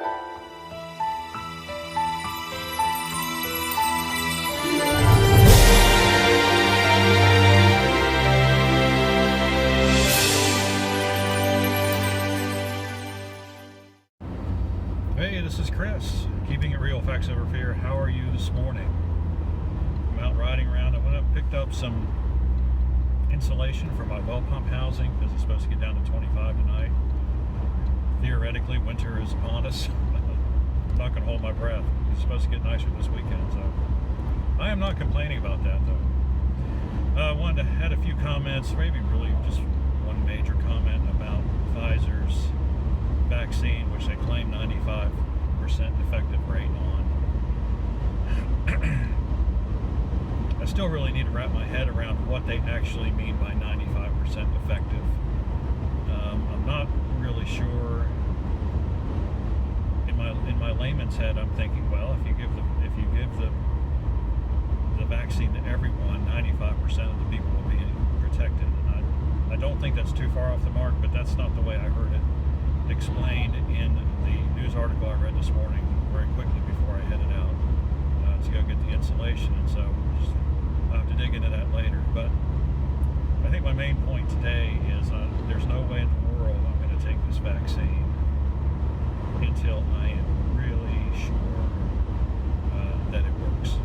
Hey, this is Chris, keeping it real, facts over fear. How are you this morning? I'm out riding around. I went up and picked up some insulation for my well pump housing because it's supposed to get down to 25 tonight. Theoretically, winter is upon us. I'm not going to hold my breath. It's supposed to get nicer this weekend, so I am not complaining about that, though. I had a few comments, maybe really just one major comment about Pfizer's vaccine, which they claim 95% effective rate on. I still really need to wrap my head around what they actually mean by 95% effective. I'm not really sure. In my layman's head, I'm thinking, well, if you give the vaccine to everyone, 95% of the people will be protected. And I don't think that's too far off the mark, but that's not the way I heard it explained in the news article I read this morning very quickly before I headed out to go get the insulation, and so I'll have to dig into that later. But I think my main point today is there's no way in the world I'm going to take this vaccine until I am really sure that it works.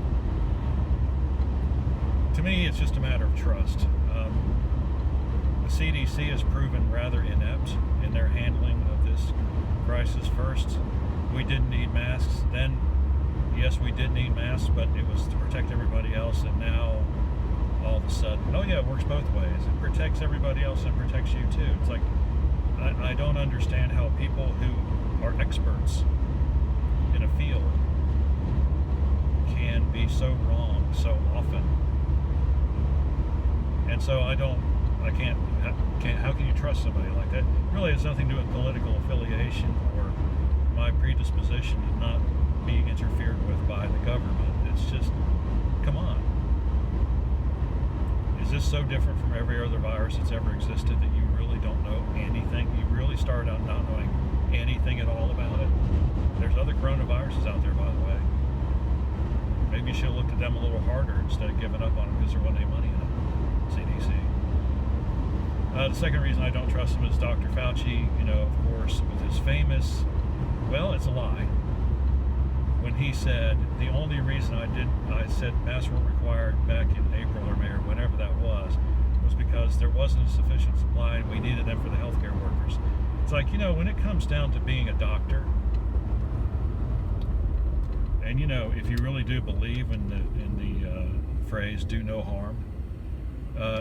To me, it's just a matter of trust. The CDC has proven rather inept in their handling of this crisis. First, we didn't need masks. Then, yes, we did need masks, but it was to protect everybody else. And now, all of a sudden, oh yeah, it works both ways. It protects everybody else and protects you too. It's like, I don't understand how people who are experts in a field can be so wrong so often. And so how can you trust somebody like that? It really has nothing to do with political affiliation or my predisposition to not be interfered with by the government. It's just, come on. Is this so different from every other virus that's ever existed that you really don't know anything? You really start out not knowing anything at all about it? There's other coronaviruses out there, by the way. Maybe you should have looked at them a little harder instead of giving up on them because there wasn't any money in it. CDC. The second reason I don't trust him is Dr. Fauci, of course, with his famous, well, it's a lie, when he said the only reason I said masks weren't required back in April or May or whenever that was because there wasn't a sufficient supply and we needed them for the healthcare workers. It's like, when it comes down to being a doctor, and if you really do believe in the phrase "do no harm,"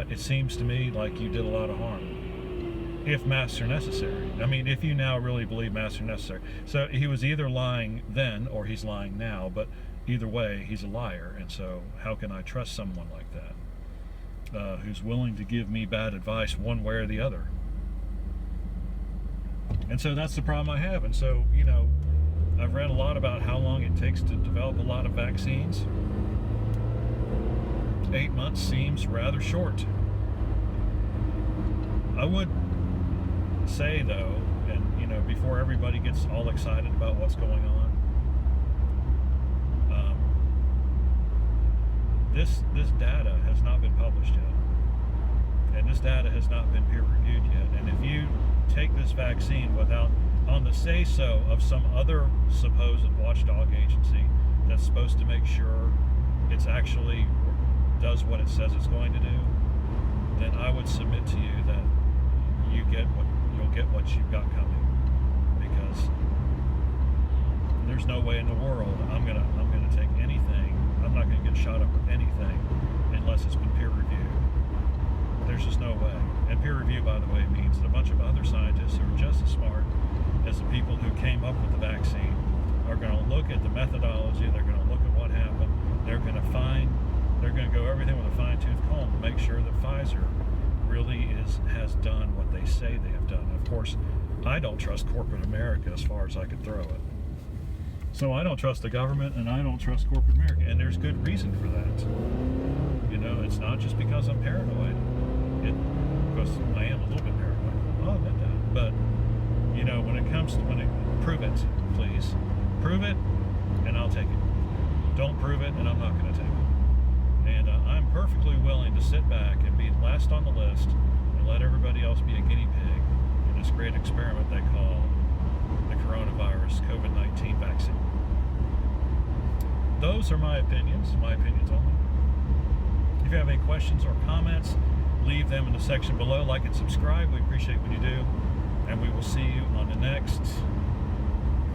it seems to me like you did a lot of harm if masks are necessary. I mean, if you now really believe masks are necessary. So he was either lying then or he's lying now, but either way, he's a liar. And so how can I trust someone like that who's willing to give me bad advice one way or the other? And so that's the problem I have. And so, I've read a lot about how long it takes to develop a lot of vaccines. 8 months seems rather short. I would say, though, and before everybody gets all excited about what's going on, this data has not been published yet, and this data has not been peer-reviewed yet. And if you take this vaccine without on the say-so of some other supposed watchdog agency that's supposed to make sure it's actually does what it says it's going to do, then I would submit to you that you'll get what you've got coming, because there's no way in the world I'm gonna take anything. I'm not gonna get shot up with anything unless it's been peer reviewed. There's just no way. And peer review, by the way, means that a bunch of other scientists who are just as smart as the people who came up with the vaccine are going to look at the methodology. They're going to look at what happened. They're going to go everything with a fine-tooth comb to make sure that Pfizer really has done what they say they have done. Of course, I don't trust corporate America as far as I could throw it. So I don't trust the government, and I don't trust corporate America, and there's good reason for that. It's not just because I'm paranoid. Because I am a little bit paranoid. I'll admit that. But prove it, please. Prove it, and I'll take it. Don't prove it, and I'm not going to take it. And I'm perfectly willing to sit back and be last on the list and let everybody else be a guinea pig in this great experiment they call the coronavirus COVID-19 vaccine. Those are my opinions only. If you have any questions or comments, leave them in the section below. Like and subscribe. We appreciate what you do. And we will see you on the next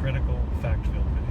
critical fact-filled video.